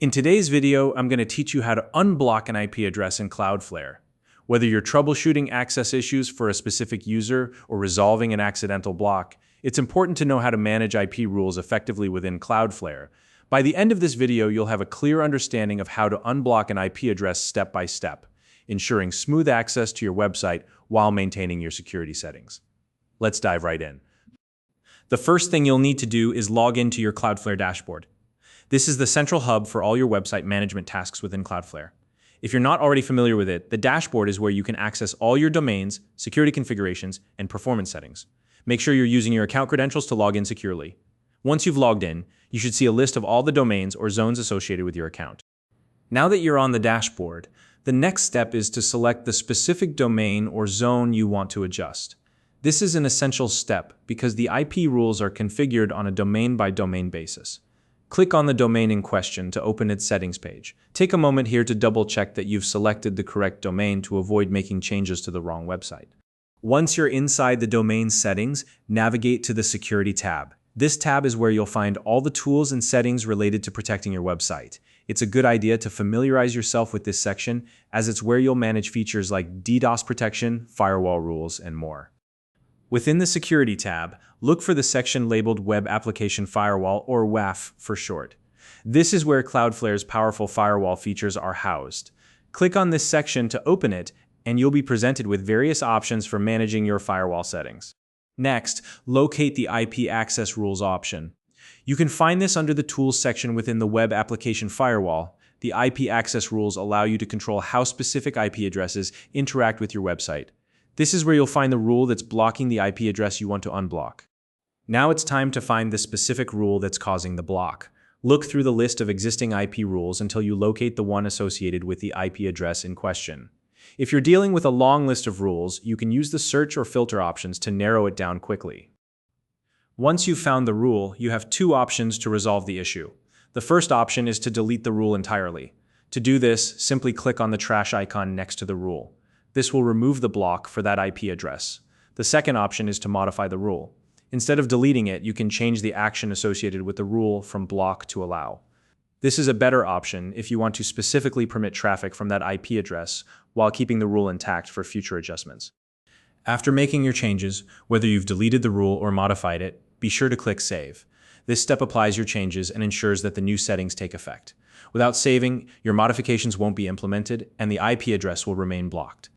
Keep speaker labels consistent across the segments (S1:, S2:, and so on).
S1: In today's video, I'm going to teach you how to unblock an IP address in Cloudflare. Whether you're troubleshooting access issues for a specific user or resolving an accidental block, it's important to know how to manage IP rules effectively within Cloudflare. By the end of this video, you'll have a clear understanding of how to unblock an IP address step by step, ensuring smooth access to your website while maintaining your security settings. Let's dive right in. The first thing you'll need to do is log into your Cloudflare Dashboard. This is the central hub for all your website management tasks within Cloudflare. If you're not already familiar with it, the dashboard is where you can access all your domains, security configurations, and performance settings. Make sure you're using your account credentials to log in securely. Once you've logged in, you should see a list of all the domains or zones associated with your account. Now that you're on the dashboard, the next step is to select the specific domain or zone you want to adjust. This is an essential step because the IP rules are configured on a domain-by-domain basis. Click on the domain in question to open its settings page. Take a moment here to double-check that you've selected the correct domain to avoid making changes to the wrong website. Once you're inside the domain settings, navigate to the Security tab. This tab is where you'll find all the tools and settings related to protecting your website. It's a good idea to familiarize yourself with this section, as it's where you'll manage features like DDoS protection, firewall rules, and more. Within the Security tab, look for the section labeled Web Application Firewall, or WAF for short. This is where Cloudflare's powerful firewall features are housed. Click on this section to open it, and you'll be presented with various options for managing your firewall settings. Next, locate the IP Access Rules option. You can find this under the Tools section within the Web Application Firewall. The IP Access Rules allow you to control how specific IP addresses interact with your website. This is where you'll find the rule that's blocking the IP address you want to unblock. Now it's time to find the specific rule that's causing the block. Look through the list of existing IP rules until you locate the one associated with the IP address in question. If you're dealing with a long list of rules, you can use the search or filter options to narrow it down quickly. Once you've found the rule, you have two options to resolve the issue. The first option is to delete the rule entirely. To do this, simply click on the trash icon next to the rule. This will remove the block for that IP address. The second option is to modify the rule. Instead of deleting it, you can change the action associated with the rule from block to allow. This is a better option if you want to specifically permit traffic from that IP address while keeping the rule intact for future adjustments. After making your changes, whether you've deleted the rule or modified it, be sure to click Save. This step applies your changes and ensures that the new settings take effect. Without saving, your modifications won't be implemented and the IP address will remain blocked.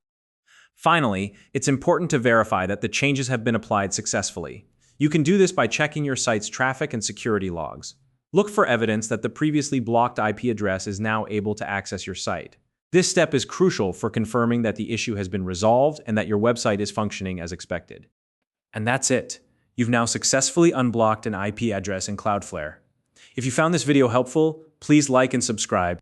S1: Finally, it's important to verify that the changes have been applied successfully. You can do this by checking your site's traffic and security logs. Look for evidence that the previously blocked IP address is now able to access your site. This step is crucial for confirming that the issue has been resolved and that your website is functioning as expected. And that's it. You've now successfully unblocked an IP address in Cloudflare. If you found this video helpful, please like and subscribe,